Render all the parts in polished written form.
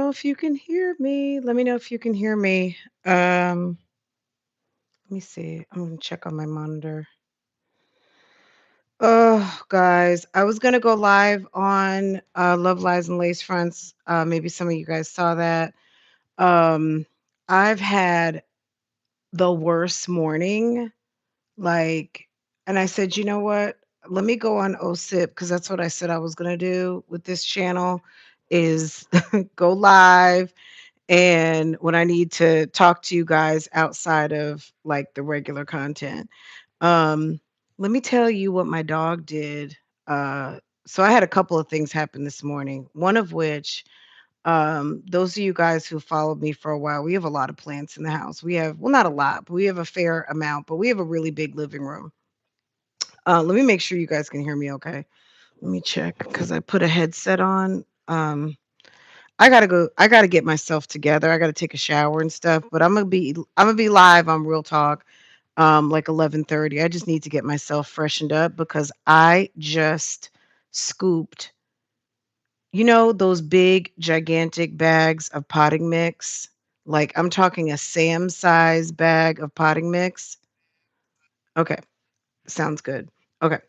know if you can hear me. Let me know if you can hear me. Um, Let me see. I'm gonna check on my monitor. Oh, guys, I was gonna go live on Love Lies and Lace Fronts. Maybe some of you guys saw that. Um, I've had the worst morning. Like, and I said, you know what? Let me go on Ohhh Sip because that's what I said I was gonna do with this channel is go live and when I need to talk to you guys outside of like the regular content. Um, Let me tell you what my dog did. Uh, so I had a couple of things happen this morning. One of which, those of you guys who followed me for a while, we have a lot of plants in the house. We have, well, not a lot, but we have a fair amount, but we have a really big living room. Let me make sure you guys can hear me okay. Let me check because I put a headset on. I gotta go. I gotta get myself together. I gotta take a shower and stuff. But I'm gonna be live on Real Talk, like 11:30. I just need to get myself freshened up because I just scooped, those big gigantic bags of potting mix. Like I'm talking a Sam size bag of potting mix. Okay, sounds good. Okay,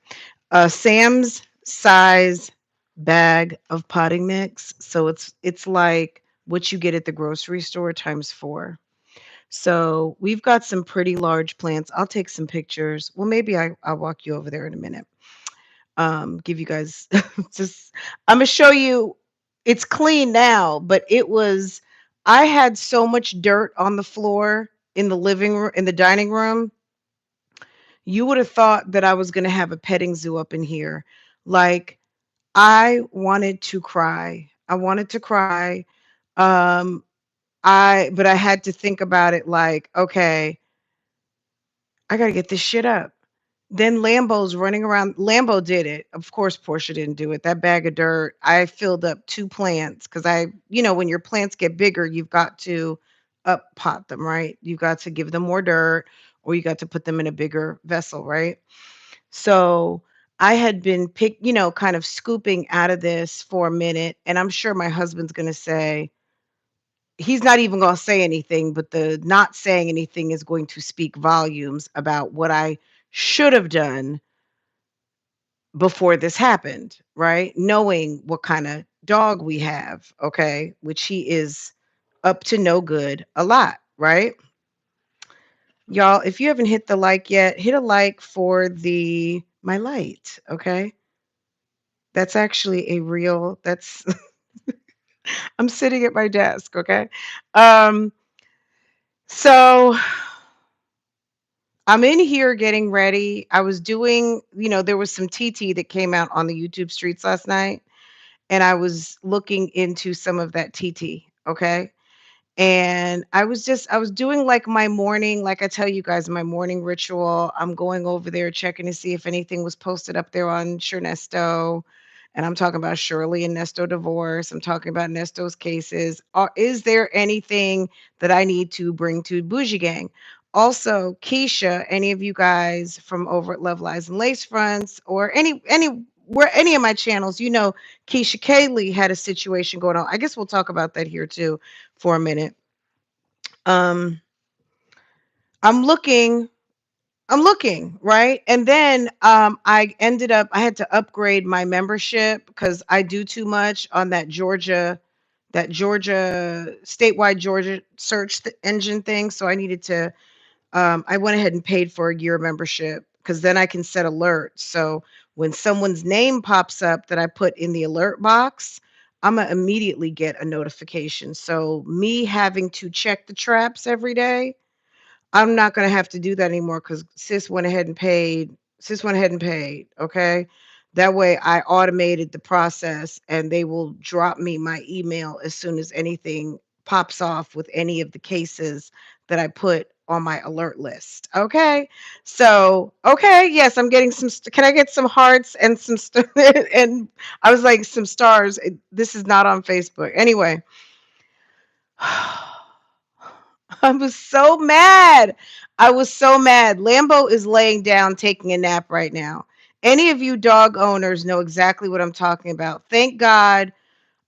a Sam's size bag of potting mix. So it's like what you get at the grocery store times 4. So we've got some pretty large plants. I'll take some pictures. Well, maybe I'll walk you over there in a minute. Give you guys just I'm gonna show you it's clean now, but I had so much dirt on the floor in the living room, in the dining room. You would have thought that I was gonna have a petting zoo up in here. Like I wanted to cry. I wanted to cry. Um, but I had to think about it like, okay, I gotta get this shit up. Then Lambo's running around. Lambo did it. Of course, Portia didn't do it. That bag of dirt, I filled up 2 plants because when your plants get bigger, you've got to up pot them, right? You got to give them more dirt or you got to put them in a bigger vessel, right? So I had been kind of scooping out of this for a minute. And I'm sure my husband's going to say, he's not even going to say anything, but the not saying anything is going to speak volumes about what I should have done before this happened, right? Knowing what kind of dog we have, okay, which he is up to no good a lot, right? Y'all, if you haven't hit the like yet, hit a like for the my light, okay? That's actually a real that's I'm sitting at my desk, okay? Um so I'm in here getting ready. I was doing, there was some TT that came out on the YouTube streets last night, and I was looking into some of that TT, okay? And I was doing like my morning, like I tell you guys, my morning ritual. I'm going over there checking to see if anything was posted up there on Nesto. And I'm talking about Shirley and Nesto divorce. I'm talking about Nesto's cases. Is there anything that I need to bring to Bougie Gang? Also, Keisha, any of you guys from over at Love Lies and Lace Fronts or where any of my channels, Keisha Kaylee had a situation going on. I guess we'll talk about that here too for a minute. Um, I'm looking, I'm looking, right? And then I had to upgrade my membership because I do too much on that Georgia statewide Georgia search engine thing. So I needed to I went ahead and paid for a year membership because then I can set alerts. So when someone's name pops up that I put in the alert box, I'm going to immediately get a notification. So me having to check the traps every day, I'm not going to have to do that anymore because sis went ahead and paid. Sis went ahead and paid. Okay. That way I automated the process and they will drop me my email as soon as anything pops off with any of the cases that I put on my alert list. Okay. So, okay. Yes, I'm getting can I get some hearts and and I was like, some stars. This is not on Facebook. Anyway. I was so mad. I was so mad. Lambo is laying down taking a nap right now. Any of you dog owners know exactly what I'm talking about. Thank God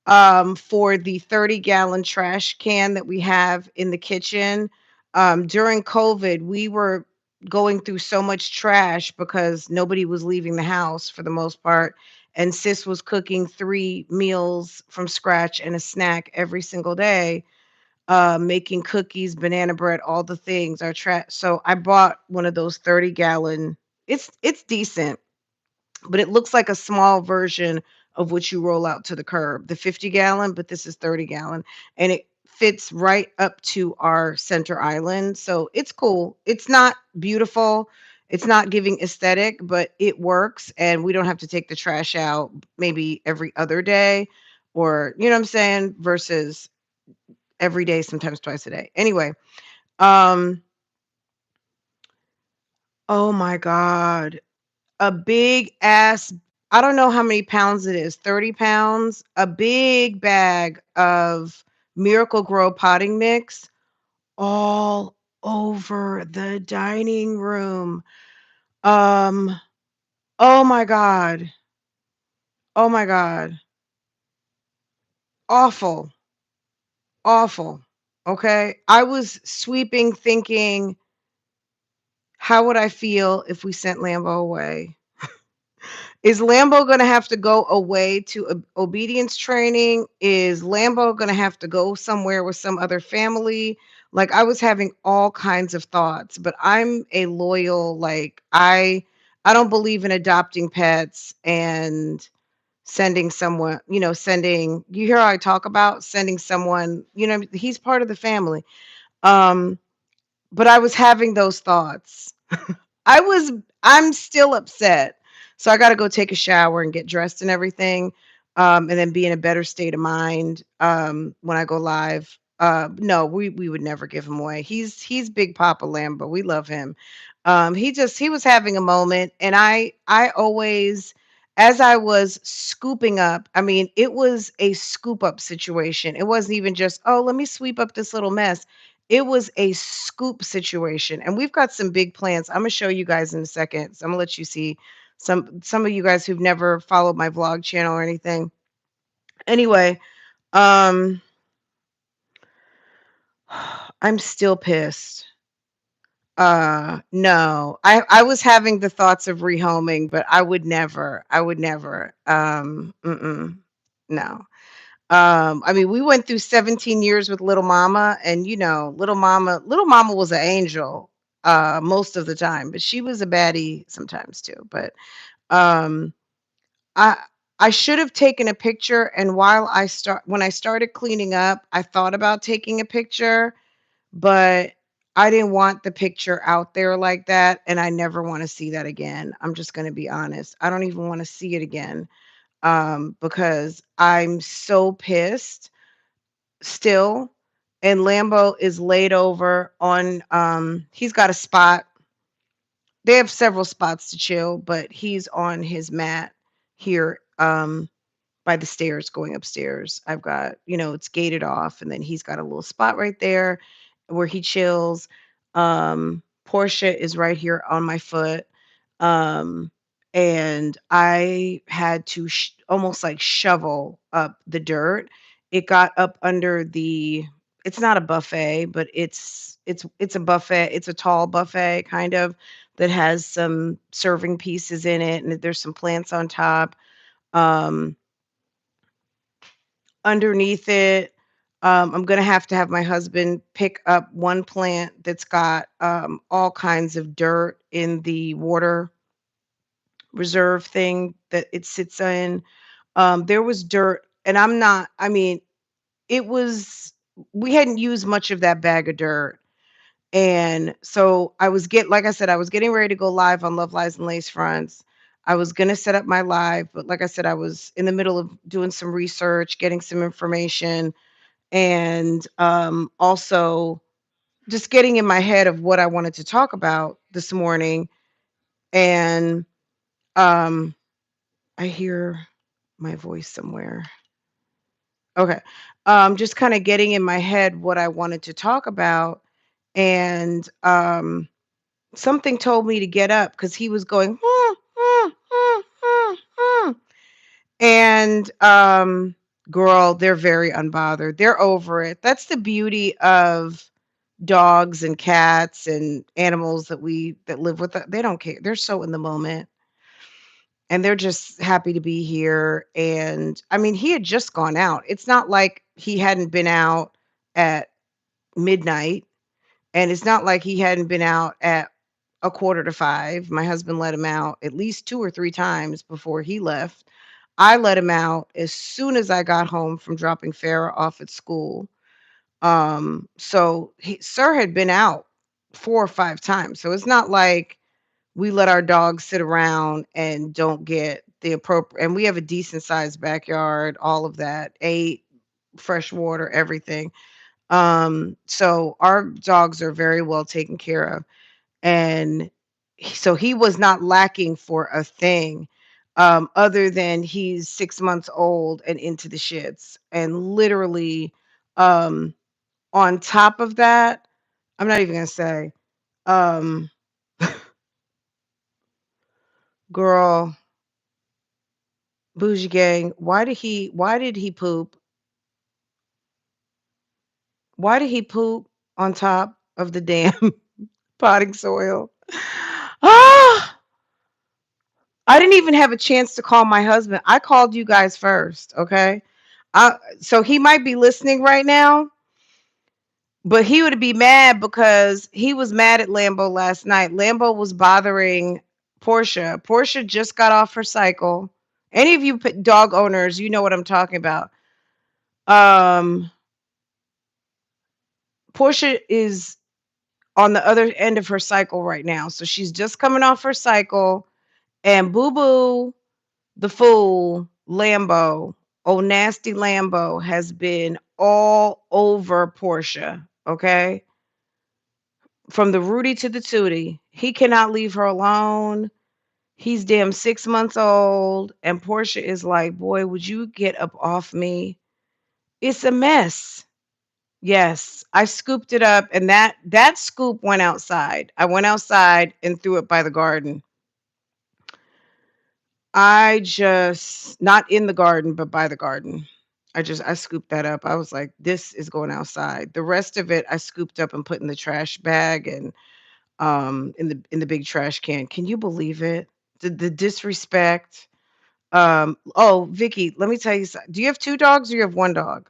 for the 30-gallon trash can that we have in the kitchen. During COVID, we were going through so much trash because nobody was leaving the house for the most part. And sis was cooking 3 meals from scratch and a snack every single day, making cookies, banana bread, all the things. Our trash. So I bought one of those 30-gallon. It's decent, but it looks like a small version of what you roll out to the curb, the 50-gallon, but this is 30-gallon, and it fits right up to our center island. So it's cool. It's not beautiful. It's not giving aesthetic, but it works. And we don't have to take the trash out maybe every other day, or, you know what I'm saying? Versus every day, sometimes twice a day. Anyway, um, oh my God. A big ass, I don't know how many pounds it is, 30 pounds, a big bag of Miracle Grow potting mix all over the dining room. Um, oh my God. Oh my God. Awful. Awful. Okay. I was sweeping thinking, how would I feel if we sent Lambo away? Is Lambo gonna have to go away to obedience training? Is Lambo gonna have to go somewhere with some other family? Like, I was having all kinds of thoughts, but I'm a loyal, like, I don't believe in adopting pets and sending someone, sending, you hear how I talk about sending someone, he's part of the family. Um, but I was having those thoughts. I was I'm still upset. So I gotta go take a shower and get dressed and everything, and then be in a better state of mind, when I go live. No, we would never give him away. He's Big Papa Lambo. We love him. He was having a moment, and I always, as I was scooping up, I mean, it was a scoop up situation. It wasn't even just, oh, let me sweep up this little mess. It was a scoop situation, and we've got some big plans. Imma show you guys in a second. So Imma let you see some of you guys who've never followed my vlog channel or anything. Anyway, um, I'm still pissed. No. I was having the thoughts of rehoming, but I would never, mm-mm, no. I mean, we went through 17 years with little mama, and little mama was an angel most of the time, but she was a baddie sometimes too. But um I I should have taken a picture, and when I started cleaning up, I thought about taking a picture, but I didn't want the picture out there like that, and I never want to see that again. I'm just going to be honest. I don't even want to see it again, because I'm so pissed still. And Lambo is laid over on, he's got a spot. They have several spots to chill, but he's on his mat here, by the stairs going upstairs. I've got, it's gated off, and then he's got a little spot right there where he chills. Portia is right here on my foot. Um, and I had to almost like shovel up the dirt. It got up under it's not a buffet, but it's a buffet. It's a tall buffet kind of that has some serving pieces in it, and there's some plants on top. Um, Underneath it, I'm gonna have to have my husband pick up one plant that's got all kinds of dirt in the water reserve thing that it sits in. There was dirt, and I mean, it was, we hadn't used much of that bag of dirt. And so like I said, I was getting ready to go live on Love Lies and Lace Fronts. I was going to set up my live, but like I said, I was in the middle of doing some research, getting some information, and also just getting in my head of what I wanted to talk about this morning. And um, I hear my voice somewhere. Okay. Just kind of getting in my head what I wanted to talk about. And something told me to get up because he was going, "Hmm, hmm, hmm, hmm, hmm." And Girl, they're very unbothered. They're over it. That's the beauty of dogs and cats and animals that live with us. They don't care. They're so in the moment and they're just happy to be here. And I mean, he had just gone out. It's not like he hadn't been out at midnight, and it's not like he hadn't been out at a quarter to 5. My husband let him out at least 2 or 3 times before he left. I let him out as soon as I got home from dropping Farrah off at school. So sir had been out 4 or 5 times. So it's not like we let our dogs sit around and don't get the appropriate, and we have a decent sized backyard, all of that, ate fresh water, everything. So our dogs are very well taken care of. And so he was not lacking for a thing, other than he's 6 months old and into the shits. And literally, um, on top of that, I'm not even gonna say, um, girl, bougie gang, why did he poop on top of the damn potting soil? Ah, I didn't even have a chance to call my husband. I called you guys first, okay? So he might be listening right now, but he would be mad because he was mad at Lambo last night. Lambo was bothering Portia. Portia just got off her cycle. Any of you dog owners, you know what I'm talking about. Um, Portia is on the other end of her cycle right now. So she's just coming off her cycle, and Boo Boo, the fool, Lambo, oh nasty Lambo, has been all over Portia. Okay. From the Rudy to the Tootie. He cannot leave her alone. He's damn 6 months old. And Portia is like, boy, would you get up off me? It's a mess. Yes. I scooped it up, and that scoop went outside. I went outside and threw it by the garden. I just not in the garden, but by the garden. I scooped that up. I was like, this is going outside. The rest of it I scooped up and put in the trash bag and in the big trash can. Can you believe it? The disrespect. Oh, Vicky, let me tell you something. Do you have 2 dogs or you have 1 dog?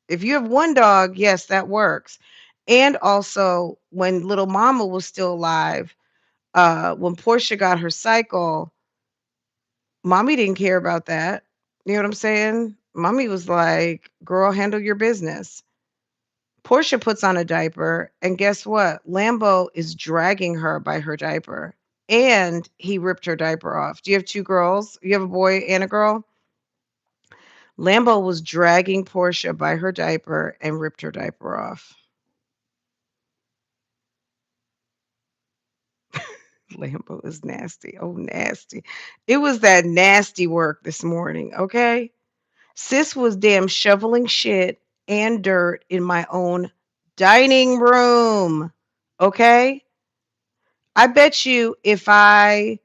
If you have 1 dog, yes, that works. And also when little mama was still alive, when Portia got her cycle, mommy didn't care about that. You know what I'm saying? Mommy was like, "Girl, handle your business." Portia puts on a diaper, and guess what? Lambo is dragging her by her diaper, and he ripped her diaper off. Do you have 2 girls? You have a boy and a girl? Lambo was dragging Portia by her diaper and ripped her diaper off. Lambo is nasty. Oh, nasty. It was that nasty work this morning, okay? Sis was damn shoveling shit and dirt in my own dining room. Okay? I bet you if I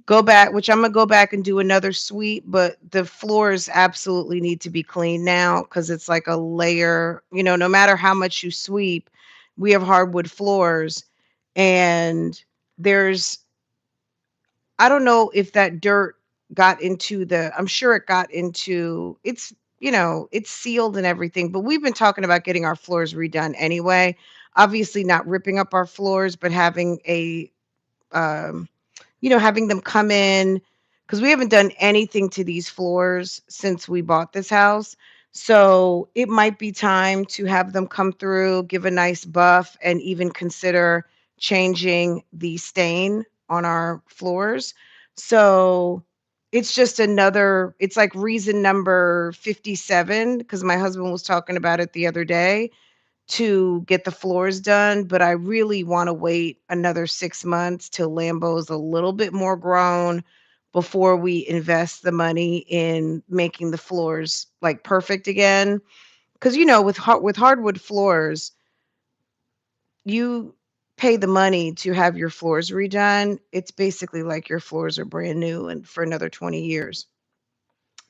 go back, which I'm gonna go back and do another sweep, but the floors absolutely need to be cleaned now because it's like a layer, no matter how much you sweep, we have hardwood floors, and there's I don't know if that dirt got into I'm sure it got into it's sealed and everything, but we've been talking about getting our floors redone anyway. Obviously not ripping up our floors, but having um, having them come in because we haven't done anything to these floors since we bought this house. So it might be time to have them come through, give a nice buff, and even consider changing the stain on our floors. So it's like reason number 57 because my husband was talking about it the other day to get the floors done, but I really want to wait another 6 months till Lambo's a little bit more grown before we invest the money in making the floors like perfect again. Because with hardwood floors, you pay the money to have your floors redone. It's basically like your floors are brand new and for another 20 years.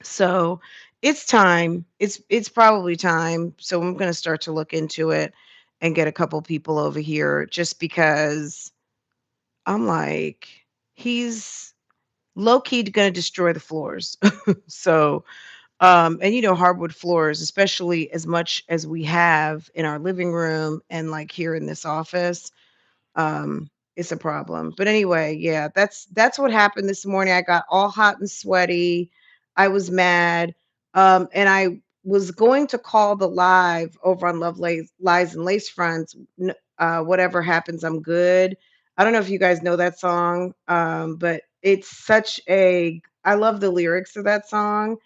So It's time. It's probably time. So I'm gonna start to look into it and get a couple people over here just because I'm like, he's low key gonna destroy the floors. So and hardwood floors, especially as much as we have in our living room and like here in this office, it's a problem. But anyway, yeah, that's what happened this morning. I got all hot and sweaty. I was mad. And I was going to call the live over on Lies and Lace Fronts. Whatever happens, I'm good. I don't know if you guys know that song, but it's such a I love the lyrics of that song.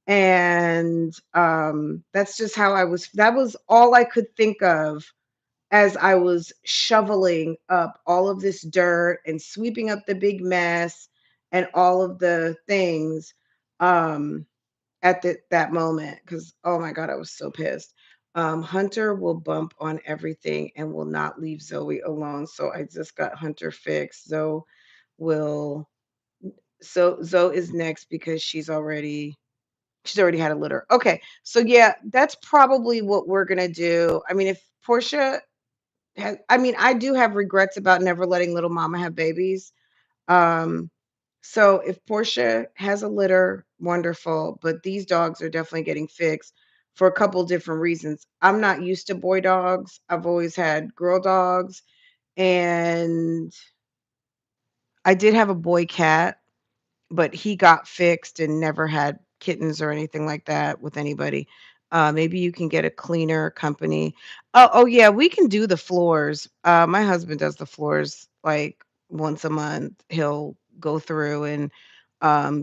And that's just how that was all I could think of as I was shoveling up all of this dirt and sweeping up the big mess and all of the things um, at that moment. Because, oh my God, I was so pissed. Hunter will bump on everything and will not leave Zoe alone. So I just got Hunter fixed. Will, Zoe is next because she's already had a litter. Okay. So yeah, that's probably what we're going to do. I mean, if Portia I mean, I do have regrets about never letting little mama have babies. Um, so if Portia has a litter, wonderful. But these dogs are definitely getting fixed for a couple different reasons. I'm not used to boy dogs. I've always had girl dogs, and I did have a boy cat, but he got fixed and never had kittens or anything like that with anybody. Maybe you can get a cleaner company. Oh yeah, we can do the floors. My husband does the floors like once a month. He'll go through and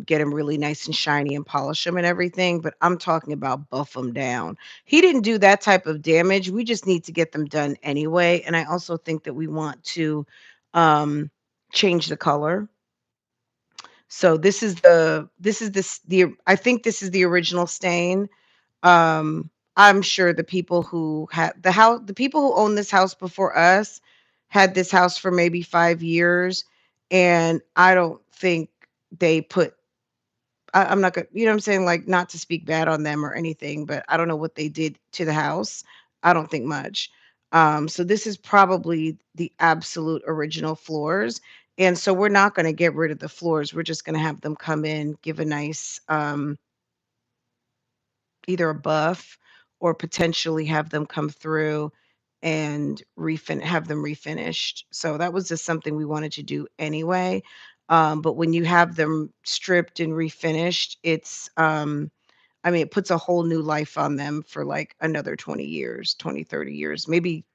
get them really nice and shiny and polish them and everything. But I'm talking about buff them down. He didn't do that type of damage. We just need to get them done anyway. And I also think that we want to um, change the color. So this is I think this is the original stain. I'm sure the people who had the people who owned this house before us had this house for maybe 5 years, and I don't think they put I'm not gonna, what I'm saying, like, not to speak bad on them or anything, but I don't know what they did to the house. I don't think much. So this is probably the absolute original floors. And so we're not gonna get rid of the floors. We're just gonna have them come in, give a nice either a buff or potentially have them come through and have them refinished. So that was just something we wanted to do anyway. But when you have them stripped and refinished, I mean, it puts a whole new life on them for like another 20 years, 20, 30 years, maybe,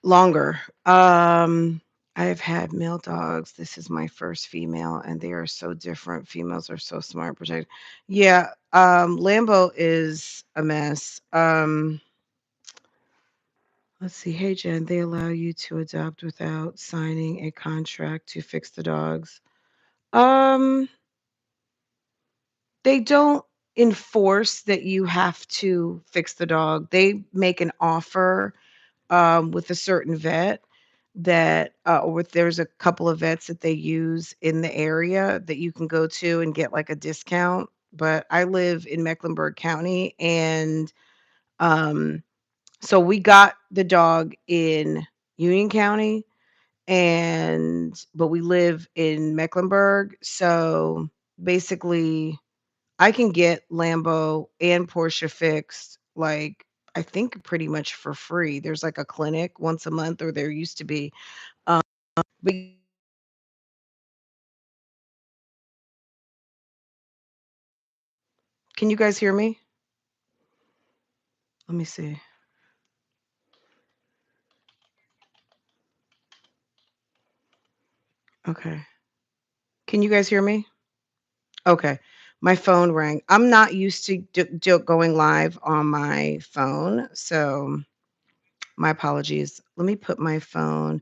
longer. I've had male dogs. This is my first female, and they are so different. Females are so smart, protect. Yeah, Lambo is a mess. Let's see. Hey, Jen, they allow you to adopt without signing a contract to fix the dogs. Um, they don't enforce that you have to fix the dog. They make an offer with a certain vet that or with there's a couple of vets that they use in the area that you can go to and get like a discount. But I live in Mecklenburg County, and um, so we got the dog in Union County, and but we live in Mecklenburg. So basically, I can get Lambo and Porsche fixed, like, I think pretty much for free. There's like a clinic once a month, or there used to be. Um, but can you guys hear me? Let me see. Okay. Can you guys hear me? Okay. My phone rang. I'm not used to going live on my phone, so my apologies. Let me put my phone.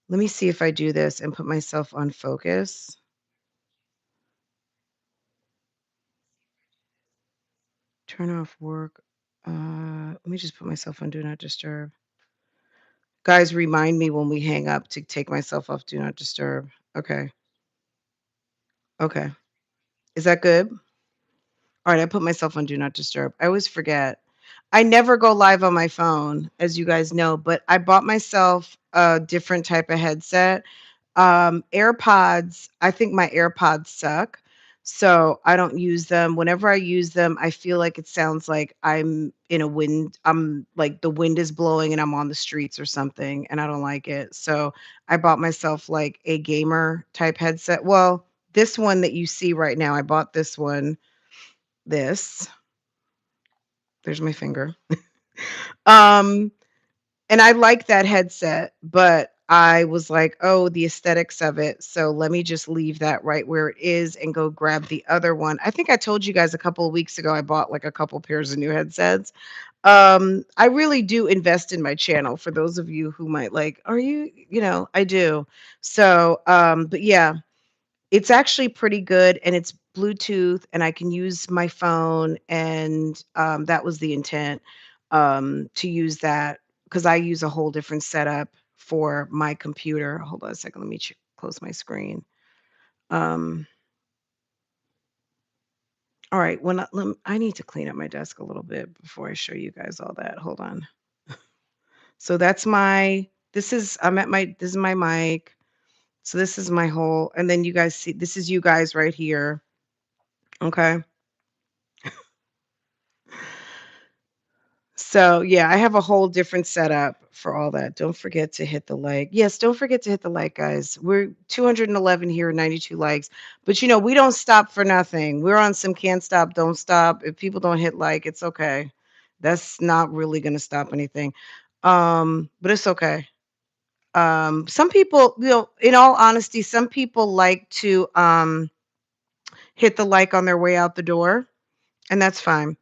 Let me see if I do this and put myself on focus. Turn off work. Let me just put myself on do not disturb. Guys, remind me when we hang up to take myself off do not disturb. Okay. Okay. Is that good? Alright, I put myself on do not disturb. I always forget. I never go live on my phone, as you guys know, but I bought myself a different type of headset. AirPods, I think my AirPods suck, so I don't use them. Whenever I use them, I feel like it sounds like I'm like the wind is blowing and I'm on the streets or something, and I don't like it. So I bought myself like a gamer type headset. Well, this one that you see right now, I bought this one. This. There's my finger. Um, and I like that headset, but I was like, "Oh, the aesthetics of it, so let me just leave that right where it is and go grab the other one." I think I told you guys a couple of weeks ago I bought, like, a couple pairs of new headsets. I really do invest in my channel for those of you who might like, "Are you?" I do. So, but yeah, it's actually pretty good, and it's Bluetooth, and I can use my phone, and, that was the intent, to use that because I use a whole different setup for my computer. Hold on a second, let me close my screen. Um, alright, when I need to clean up my desk a little bit before I show you guys all that, hold on. So that's my this is I'm at my this is my mic, so this is my whole and then you guys see this is you guys right here, okay? So, yeah, I have a whole different setup for all that. Don't forget to hit the like. Yes, don't forget to hit the like, guys. We're 211 here, 92 likes. But we don't stop for nothing. We're on some can't stop, don't stop. If people don't hit like, it's okay. That's not really going to stop anything. But it's okay. Some people, in all honesty, some people like to hit the like on their way out the door, and that's fine.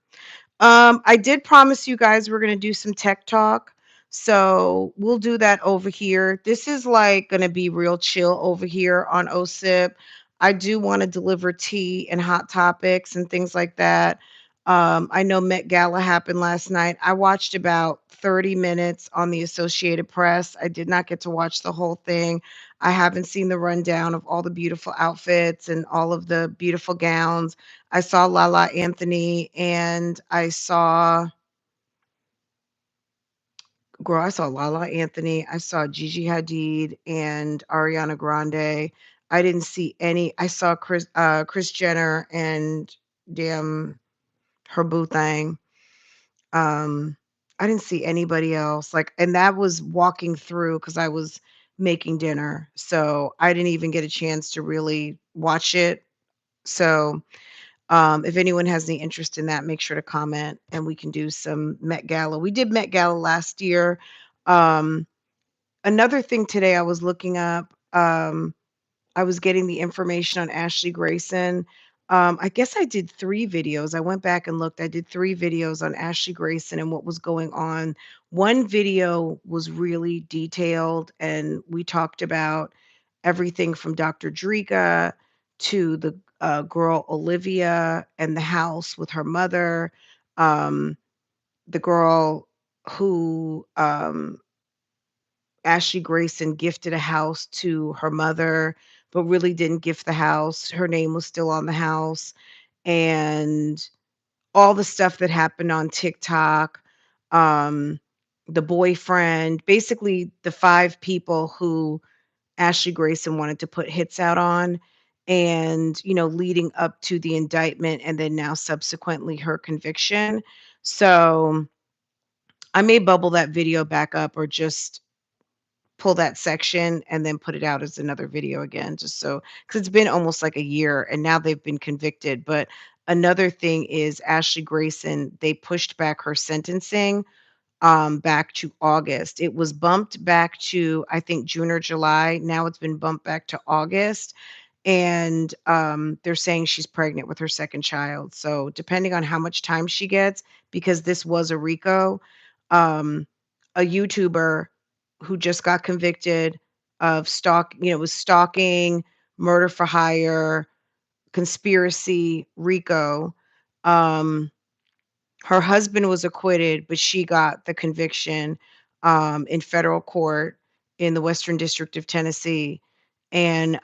I did promise you guys we're gonna do some tech talk, so we'll do that over here. This is like gonna be real chill over here on OSIP. I do want to deliver tea and hot topics and things like that. I know Met Gala happened last night. I watched about 30 minutes on the Associated Press. I did not get to watch the whole thing. I haven't seen the rundown of all the beautiful outfits and all of the beautiful gowns. I saw Lala Anthony and I saw Lala Anthony, I saw Gigi Hadid and Ariana Grande. I saw Chris Jenner and damn her boo thing. Um, I didn't see anybody else, like and that was walking through because I was making dinner, so I didn't even get a chance to really watch it. So if anyone has any interest in that, make sure to comment and we can do some Met Gala. We did Met Gala last year. Um, Another thing today I was looking up, I was getting the information on Ashley Grayson. I guess I did 3 videos. I went back and looked. I did 3 videos on Ashley Grayson and what was going on. One video was really detailed, and we talked about everything from Dr. Drika to the, girl Olivia and the house with her mother, the girl who, Ashley Grayson gifted a house to her mother, but really didn't gift the house. Her name was still on the house, and all the stuff that happened on TikTok, um, the boyfriend, basically the 5 people who Ashley Grayson wanted to put hits out on, and, leading up to the indictment and then now subsequently her conviction. So, I may bubble that video back up or just pull that section and then put it out as another video again, just so because it's been almost like a year and now they've been convicted. But another thing is Ashley Grayson, they pushed back her sentencing back to August. It was bumped back to I think June or July. Now it's been bumped back to August. And they're saying she's pregnant with her second child. So depending on how much time she gets, because this was a RICO, um, a YouTuber who just got convicted of was stalking, murder for hire, conspiracy, RICO. Um, Her husband was acquitted, but she got the conviction, in federal court in the Western District of Tennessee, and,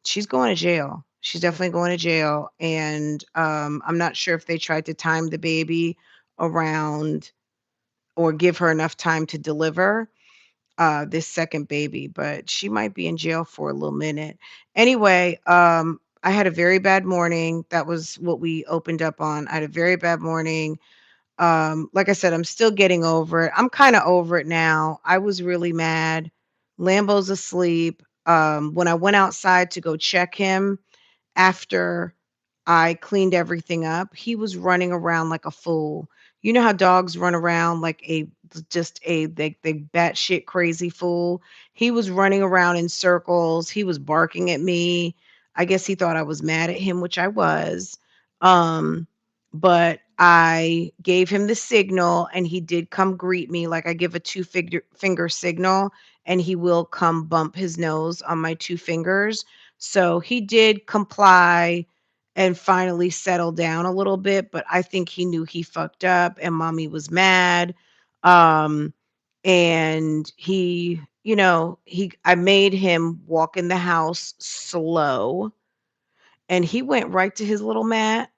she's going to jail. She's definitely going to jail, and, I'm not sure if they tried to time the baby around or give her enough time to deliver, this second baby, but she might be in jail for a little minute. Anyway, I had a very bad morning. That was what we opened up on. I had a very bad morning. Like I said, I'm still getting over it. I'm kinda over it now. I was really mad. Lambo's asleep. When I went outside to go check him after I cleaned everything up, he was running around like a fool. You know how dogs run around like a just a they batshit crazy fool? He was running around in circles. He was barking at me. I guess he thought I was mad at him, which I was. Um, but I gave him the signal and he did come greet me. Like I give a finger signal and he will come bump his nose on my two fingers. So he did comply and finally settle down a little bit, but I think he knew he fucked up and mommy was mad. Um, and he, I made him walk in the house slow and he went right to his little mat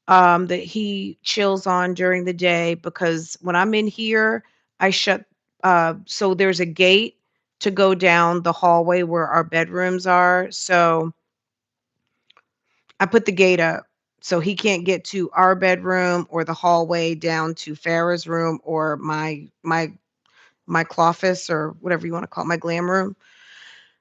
that he chills on during the day because when I'm in here, I shut so there's a gate to go down the hallway where our bedrooms are. So I put the gate up so he can't get to our bedroom or the hallway down to Farrah's room or my cloffice or whatever you want to call it, my glam room.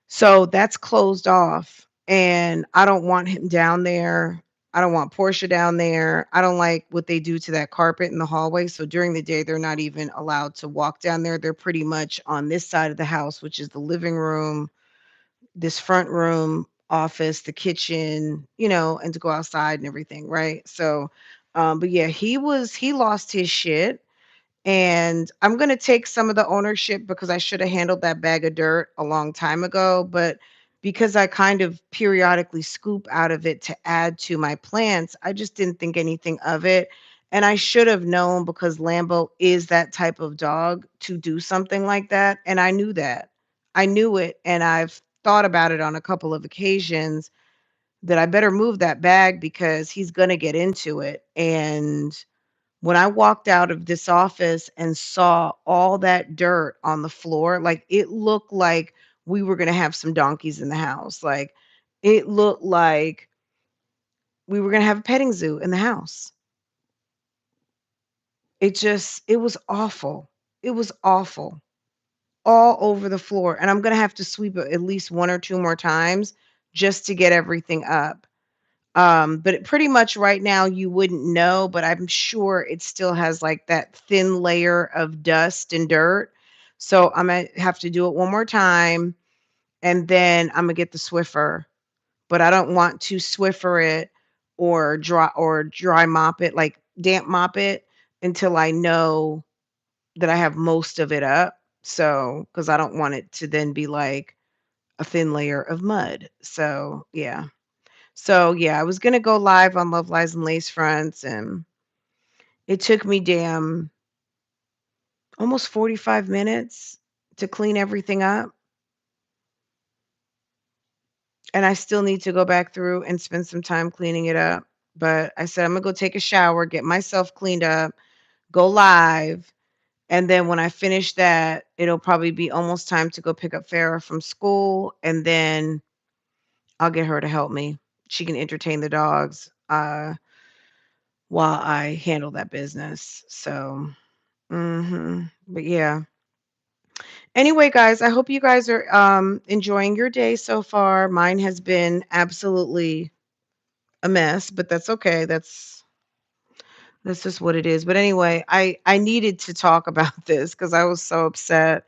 So that's closed off and I don't want him down there. I don't want Portia down there. I don't like what they do to that carpet in the hallway. So during the day, they're not even allowed to walk down there. They're pretty much on this side of the house, which is the living room, this front room, office, the kitchen, and to go outside and everything, right? So, but yeah, he lost his shit. And I'm gonna take some of the ownership because I should have handled that bag of dirt a long time ago. But because I kind of periodically scoop out of it to add to my plants, I just didn't think anything of it. And I should have known because Lambo is that type of dog to do something like that. And I knew that. I knew it. And I've thought about it on a couple of occasions that I better move that bag because he's gonna get into it. And when I walked out of this office and saw all that dirt on the floor, like, it looked like we were gonna have some donkeys in the house, like, it looked like we were gonna have a petting zoo in the house. It was awful. It was awful, all over the floor, and I'm gonna have to sweep it at least 1 or 2 more times just to get everything up. But it pretty much right now you wouldn't know, but I'm sure it still has like that thin layer of dust and dirt. So I'm gonna have to do it one more time and then I'm gonna get the Swiffer. But I don't want to Swiffer it or dry mop it, like damp mop it until I know that I have most of it up. So, because I don't want it to then be like a thin layer of mud. So yeah. So, yeah, I was gonna go live on Love Lies and Lace Fronts, and it took me damn almost 45 minutes to clean everything up, and I still need to go back through and spend some time cleaning it up. But I said I'm gonna go take a shower, get myself cleaned up, go live, and then when I finish that, it'll probably be almost time to go pick up Farrah from school, and then I'll get her to help me. She can entertain the dogs, while I handle that business. So but yeah. Anyway, guys, I hope you guys are enjoying your day so far. Mine has been absolutely a mess, but that's okay. That's just what it is. But anyway, I needed to talk about this because I was so upset.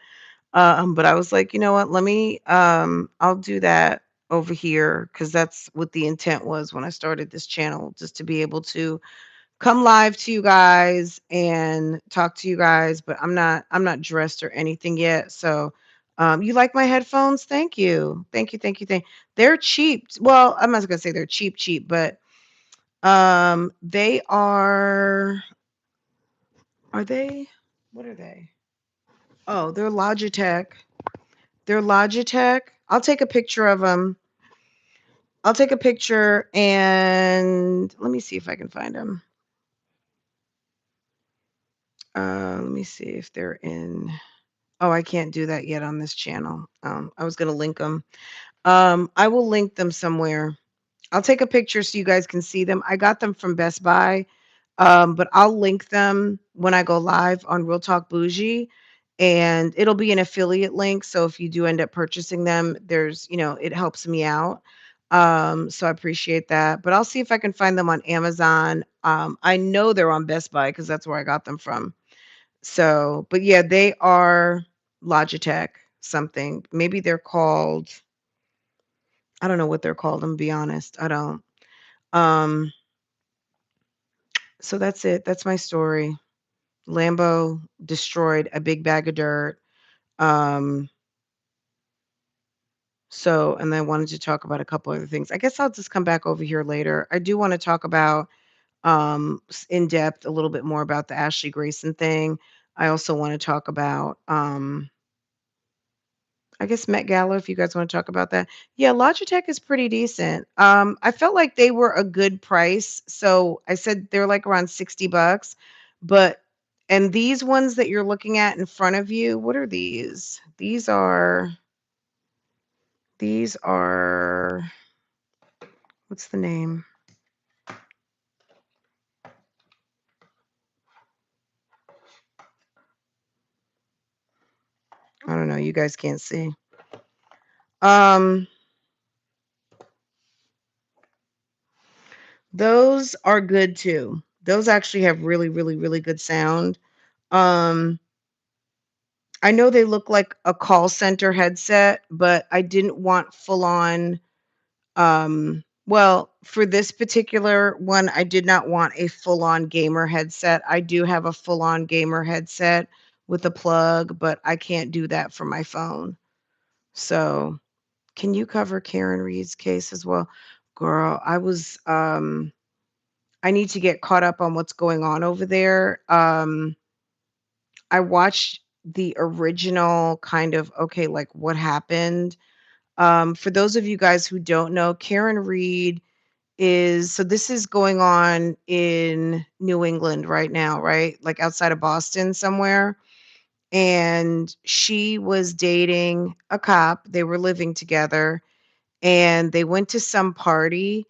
But I was like, you know what? Let me I'll do that over here because that's what the intent was when I started this channel, just to be able to come live to you guys and talk to you guys, but I'm not dressed or anything yet. So you like my headphones? Thank you. Thank you. Thank you. They're cheap. Well, I'm not gonna say they're cheap, but they are they what are they? Oh, they're Logitech. They're Logitech. I'll take a picture of them I'll take a picture and let me see if I can find them. Let me see if they're in. Oh, I can't do that yet on this channel. I was gonna link them. I will link them somewhere. I'll take a picture so you guys can see them. I got them from Best Buy, but I'll link them when I go live on Real Talk Bougie, and it'll be an affiliate link. So if you do end up purchasing them, it helps me out. So I appreciate that. But I'll see if I can find them on Amazon. I know they're on Best Buy because that's where I got them from. So, but yeah, they are Logitech something. Maybe they're called. I don't know what they're called. I'm gonna be honest. I don't. Um, so that's it. That's my story. Lambo destroyed a big bag of dirt. Um, and I wanted to talk about a couple other things. I guess I'll just come back over here later. I do want to talk about in depth a little bit more about the Ashley Grayson thing. I also want to talk about I guess Met Gala, if you guys want to talk about that. Yeah, Logitech is pretty decent. I felt like they were a good price. So I said they're like around 60 bucks. But and these ones that you're looking at in front of you, what are these? These are what's the name? I don't know. You guys can't see. Um, those are good too. Those actually have really, really, really good sound. Um, I know they look like a call center headset, but I didn't want full on well, for this particular one, I did not want a full on gamer headset. I do have a full on gamer headset with a plug, but I can't do that for my phone. So, can you cover Karen Reed's case as well? Girl, I need to get caught up on what's going on over there. I watched the original kind of okay, like what happened. For those of you guys who don't know, Karen Reed this is going on in New England right now, right? Like outside of Boston somewhere. And she was dating a cop. They were living together and they went to some party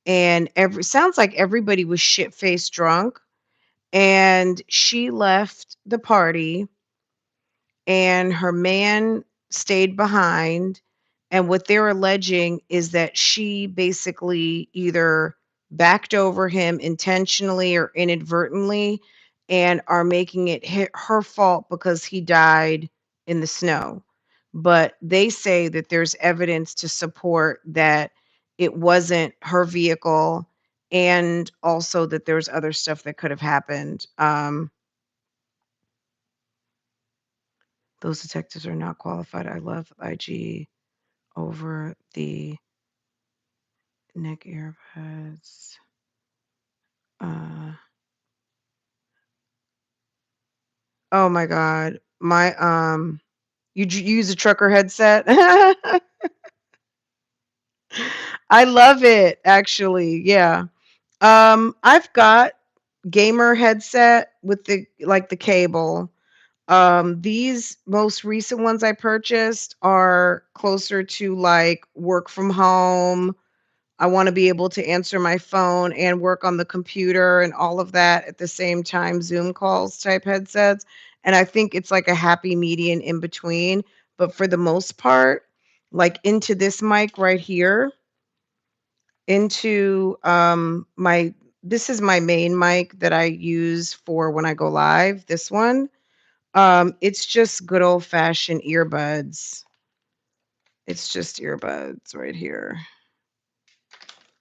and every sounds like everybody was shit-faced drunk and she left the party and her man stayed behind. And what they're alleging is that she basically either backed over him intentionally or inadvertently and are making it her fault because he died in the snow. But they say that there's evidence to support that it wasn't her vehicle and also that there's other stuff that could have happened. Those detectives are not qualified. I love IG over the neck earbuds. Uh, oh my god. You use a trucker headset? I love it actually. Yeah. I've got gamer headset with the cable. These most recent ones I purchased are closer to like work from home. I wanna be able to answer my phone and work on the computer and all of that at the same time, Zoom calls type headsets, and I think it's like a happy median in between, but for the most part, like into this mic right here, into, my this is my main mic that I use for when I go live, this one. It's just good old fashioned earbuds. It's just earbuds right here.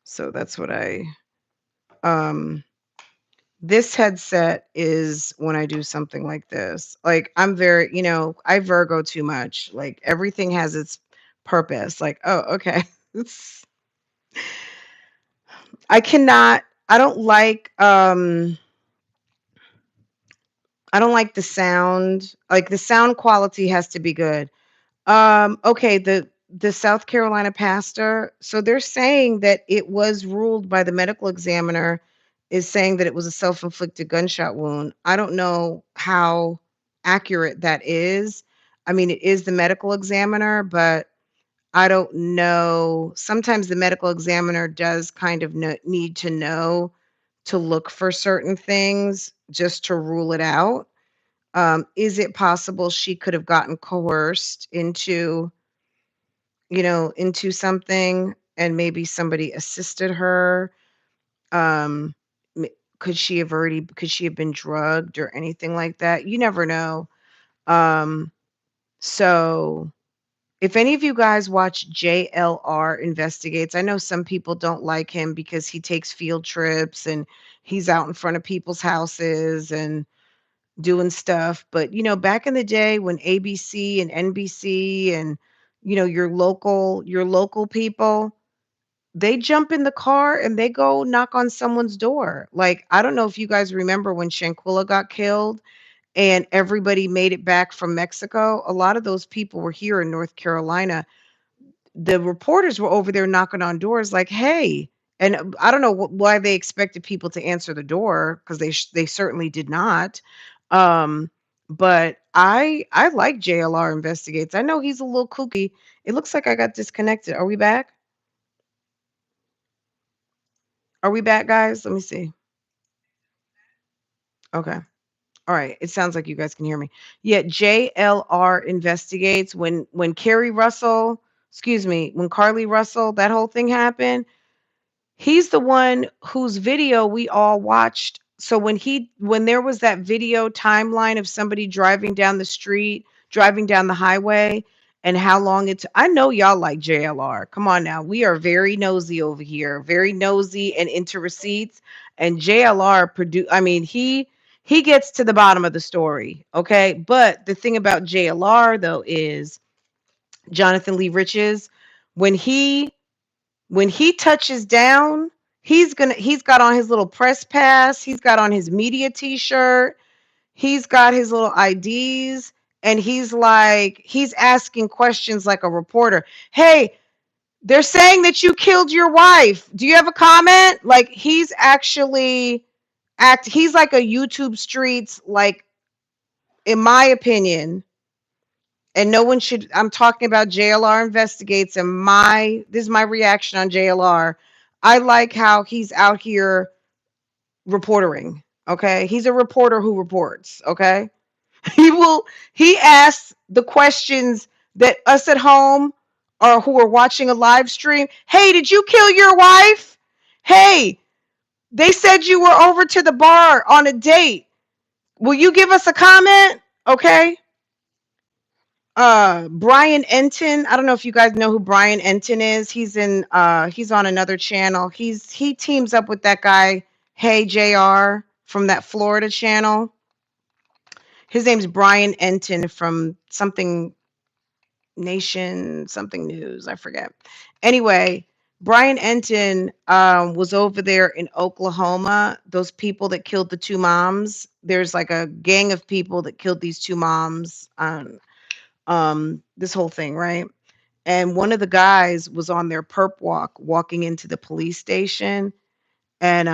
So that's what um this headset is when I do something like this. Like I'm very, I Virgo too much. Like everything has its purpose. Like, oh, okay. It's, I cannot I don't like the sound. Like the sound quality has to be good. Okay, the South Carolina pastor, so they're saying that it was ruled by the medical examiner is saying that it was a self-inflicted gunshot wound. I don't know how accurate that is. I mean, it is the medical examiner, but I don't know. Sometimes the medical examiner does kind of need to know to look for certain things just to rule it out. Is it possible she could have gotten coerced into, into something and maybe somebody assisted her? Um, m- could she have been drugged or anything like that? You never know. Um, so if any of you guys watch JLR Investigates, I know some people don't like him because he takes field trips and he's out in front of people's houses and doing stuff. But, back in the day when ABC and NBC and, your local people, they jump in the car and they go knock on someone's door. Like, I don't know if you guys remember when Shanquilla got killed and everybody made it back from Mexico. A lot of those people were here in North Carolina. The reporters were over there knocking on doors like, "Hey," and I don't know why they expected people to answer the door because they certainly did not. Um, but I like JLR Investigates. I know he's a little kooky. It looks like I got disconnected. Are we back? Are we back, guys? Let me see. Okay. All right. It sounds like you guys can hear me. Yeah, JLR Investigates when Carrie Russell, excuse me, when Carly Russell, that whole thing happened. He's the one whose video we all watched. So when there was that video timeline of somebody driving down the street, driving down the highway, and how long it's I know y'all like JLR. Come on now. We are very nosy over here, very nosy and into receipts. And JLR produce I mean, he gets to the bottom of the story. Okay. But the thing about JLR though is Jonathan Lee Riches, when he touches down, he's got on his little press pass, he's got on his media t-shirt, he's got his little IDs, and he's asking questions like a reporter. Hey, they're saying that you killed your wife. Do you have a comment? Like he's like a YouTube streets, like, in my opinion, and no one should. I'm talking about JLR Investigates and this is my reaction on JLR. I like how he's out here reportering. Okay. He's a reporter who reports. Okay. He asks the questions that us at home or who are watching a live stream. Hey, did you kill your wife? Hey, they said you were over to the bar on a date. Will you give us a comment? Okay. Brian Enton. I don't know if you guys know who Brian Enton is. He's on another channel. He teams up with that guy, Hey JR, from that Florida channel. His name's Brian Enton from something Nation, something news, I forget. Anyway, Brian Enton was over there in Oklahoma. Those people that killed the two moms. There's like a gang of people that killed these two moms. This whole thing, right? And one of the guys was on their perp walk, walking into the police station. And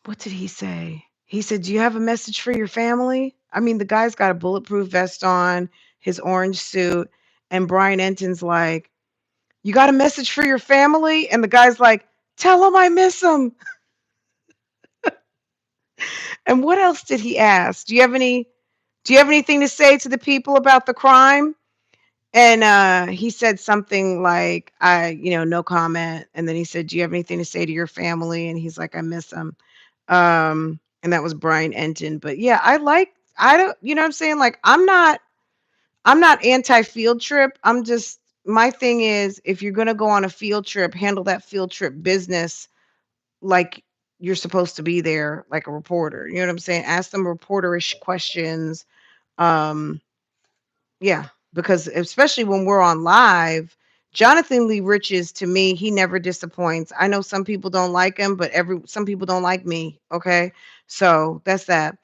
what did he say? He said, "Do you have a message for your family?" I mean, the guy's got a bulletproof vest on, his orange suit, and Brian Enton's like, "You got a message for your family?" And the guy's like, "Tell him I miss him." And what else did he ask? Do you have anything to say to the people about the crime? And he said something like, no comment. And then he said, "Do you have anything to say to your family?" And he's like, "I miss them." And that was Brian Enton. But yeah, I don't, you know what I'm saying? Like, I'm not anti field trip. I'm just, my thing is, if you're going to go on a field trip, handle that field trip business like you're supposed to be there, like a reporter. You know what I'm saying? Ask them reporterish questions. Um, Yeah, because especially when we're on live, Jonathan Lee Riches, to me, he never disappoints. I know some people don't like him, but some people don't like me. Okay, so that's that.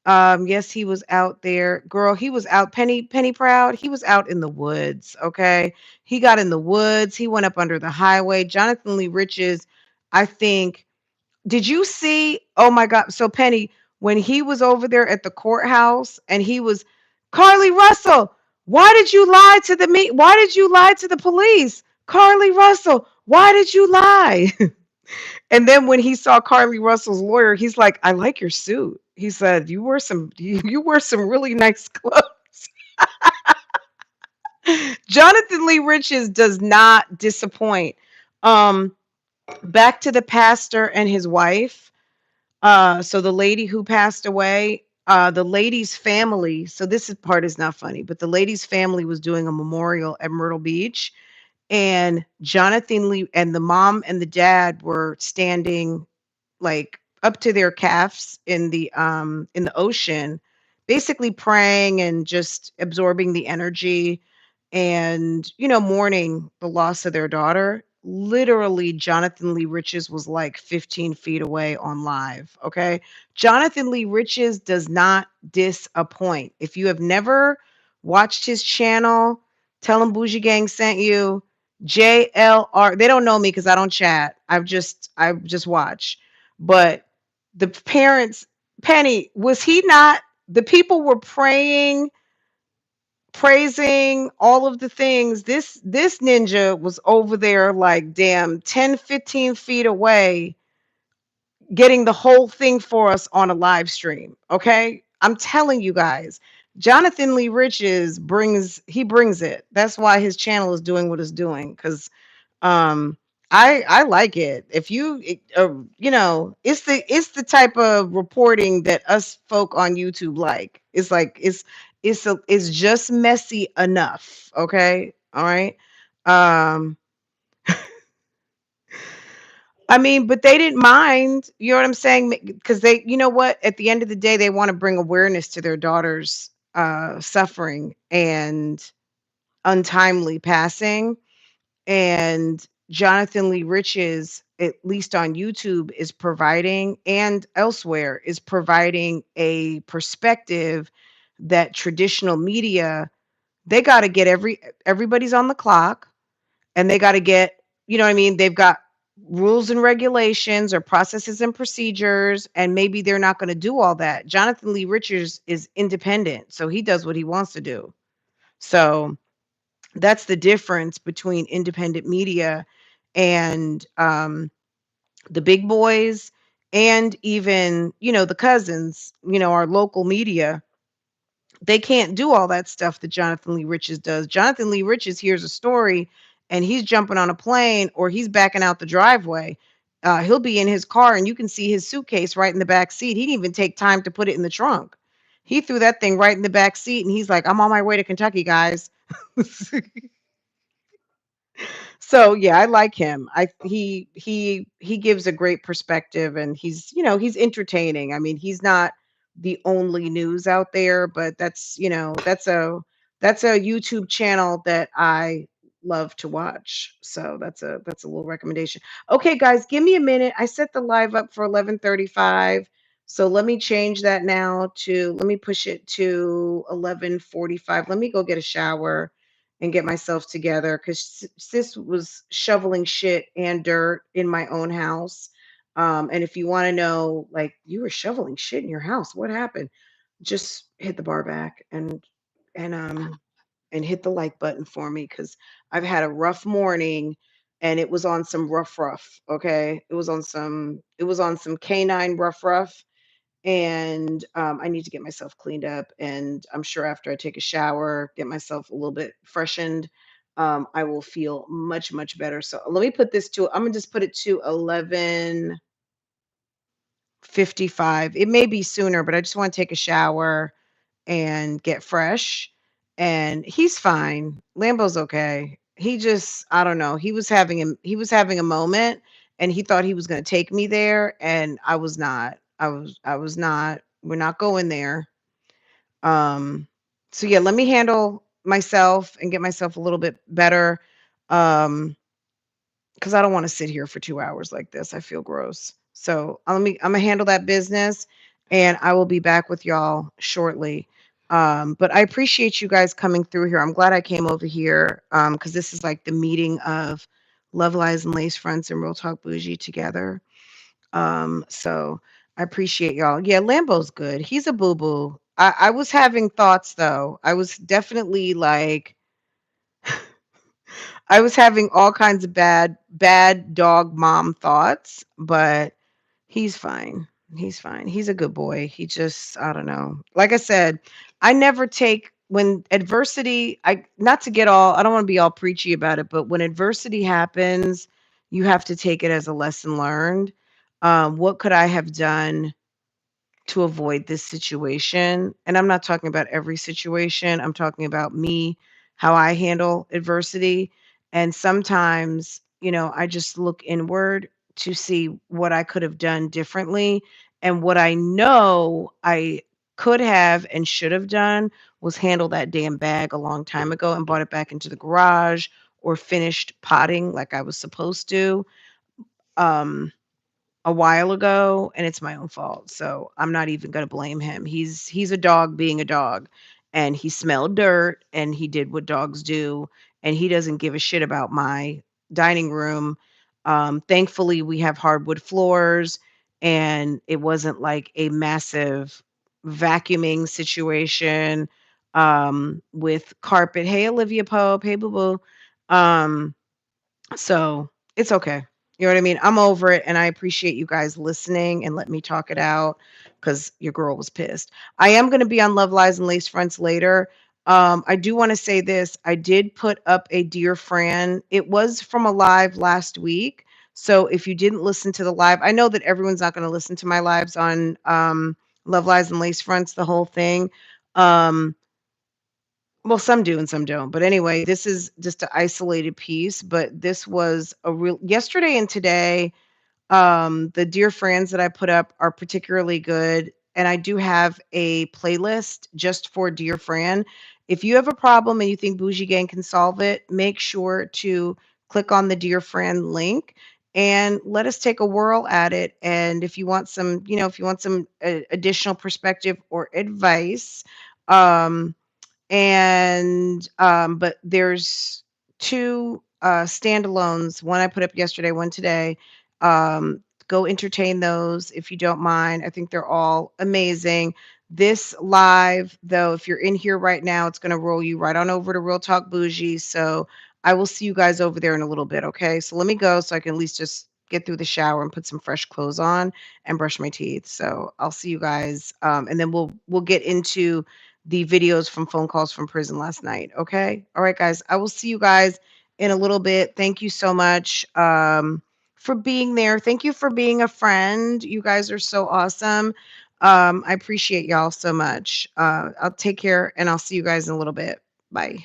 Yes, he was out there. Girl, he was out Penny Proud. He was out in the woods, okay? He got in the woods. He went up under the highway. Jonathan Lee Riches, I think, did you see? Oh my God. So Penny, when he was over there at the courthouse and he was Carly Russell, why did you lie to the me? Why did you lie to the police? Carly Russell, why did you lie? And then when he saw Carly Russell's lawyer, he's like, "I like your suit." He said, "You wear some you wear some really nice clothes." Jonathan Lee Riches does not disappoint. Um, Back to the pastor and his wife. So the lady who passed away, the lady's family. So this part is not funny, but the lady's family was doing a memorial at Myrtle Beach, and Jonathan Lee and the mom and the dad were standing like up to their calves in the ocean, basically praying and just absorbing the energy and, mourning the loss of their daughter. Literally, Jonathan Lee Riches was like 15 feet away on live. Okay. Jonathan Lee Riches does not disappoint. If you have never watched his channel, tell him Bougie Gang sent you. JLR. They don't know me because I don't chat. I just watch. But the parents, Penny, was he not? The people were praying, praising all of the things. This ninja was over there like damn 10, 15 feet away, getting the whole thing for us on a live stream. Okay. I'm telling you guys, Jonathan Lee Riches brings it. That's why his channel is doing what it's doing. Because um, I like it. If it's the type of reporting that us folk on YouTube like. It's like it's just messy enough. Okay, all right. Um, I mean, but they didn't mind. You know what I'm saying? Because they, you know what? At the end of the day, they want to bring awareness to their daughter's suffering and untimely passing. And Jonathan Lee Riches, at least on YouTube, is providing and elsewhere is providing a perspective that traditional media, they got to get everybody's on the clock, and they got to get, you know what I mean? They've got rules and regulations or processes and procedures, and maybe they're not going to do all that. Jonathan Lee Riches is independent, so he does what he wants to do. So that's the difference between independent media and the big boys, and even, the cousins, our local media. They can't do all that stuff that Jonathan Lee Riches does. Jonathan Lee Riches hears a story and he's jumping on a plane or he's backing out the driveway. He'll be in his car and you can see his suitcase right in the back seat. He didn't even take time to put it in the trunk. He threw that thing right in the back seat and he's like, "I'm on my way to Kentucky, guys." So yeah, I like him. He gives a great perspective, and he's entertaining. I mean, he's not the only news out there, but that's a YouTube channel that I love to watch. So that's a little recommendation. Okay, guys, give me a minute. I set the live up for 11:35. So let me change that now to let me push it to 11:45. Let me go get a shower and get myself together because sis was shoveling shit and dirt in my own house. And if you want to know, like, you were shoveling shit in your house, what happened? Just hit the bar back and and hit the like button for me because I've had a rough morning and it was on some rough. Okay, it was on some canine rough, and I need to get myself cleaned up. And I'm sure after I take a shower, get myself a little bit freshened, I will feel much better. So let me put this to. I'm gonna just put it to 11:55. It may be sooner, but I just want to take a shower and get fresh. And he's fine. Lambo's okay. He just, I don't know. He was having a moment and he thought he was going to take me there and I was not. I was not. We're not going there. Um so yeah, let me handle myself and get myself a little bit better. Um cuz I don't want to sit here for 2 hours like this. I feel gross. So, I'm gonna handle that business and I will be back with y'all shortly. But I appreciate you guys coming through here. I'm glad I came over here because this is like the meeting of Love Lies and Lace Fronts and Real Talk Bougie together. So I appreciate y'all. Yeah, Lambo's good. He's a boo boo. I was having thoughts though. I was definitely like, I was having all kinds of bad dog mom thoughts, but he's fine. He's fine. He's a good boy. He just, I don't know. Like I said, I never take when adversity, I not to get all, I don't want to be all preachy about it, but when adversity happens, you have to take it as a lesson learned. What could I have done to avoid this situation? And I'm not talking about every situation. I'm talking about me, how I handle adversity. And sometimes, I just look inward to see what I could have done differently. And what I know I could have and should have done was handle that damn bag a long time ago and brought it back into the garage or finished potting like I was supposed to. Um, a while ago, and it's my own fault. So I'm not even gonna blame him. He's a dog being a dog, and he smelled dirt, and he did what dogs do, and he doesn't give a shit about my dining room. Thankfully, we have hardwood floors, and it wasn't like a massive vacuuming situation with carpet. Hey, Olivia Pope. Hey, Boo Boo. Um, so it's okay. You know what I mean? I'm over it and I appreciate you guys listening and let me talk it out because your girl was pissed. I am going to be on Love Lies and Lace Fronts later. I do want to say this. I did put up a Dear Fran. It was from a live last week. So if you didn't listen to the live, I know that everyone's not going to listen to my lives on Love Lies and Lace Fronts, the whole thing. Um, well, some do and some don't. But anyway, this is just an isolated piece, but this was a real yesterday and today. The Dear Friends that I put up are particularly good. And I do have a playlist just for Dear Fran. If you have a problem and you think Bougie Gang can solve it, make sure to click on the Dear Fran link and let us take a whirl at it. And if you want some, if you want some additional perspective or advice, um, but there's 2, standalones, one I put up yesterday, one today. Go entertain those if you don't mind. I think they're all amazing. This live, though, if you're in here right now, it's gonna roll you right on over to Real Talk Bougie, so I will see you guys over there in a little bit, okay? So let me go so I can at least just get through the shower and put some fresh clothes on and brush my teeth. So I'll see you guys, and then we'll get into the videos from phone calls from prison last night. Okay. All right, guys. I will see you guys in a little bit. Thank you so much for being there. Thank you for being a friend. You guys are so awesome. I appreciate y'all so much. I'll take care and I'll see you guys in a little bit. Bye.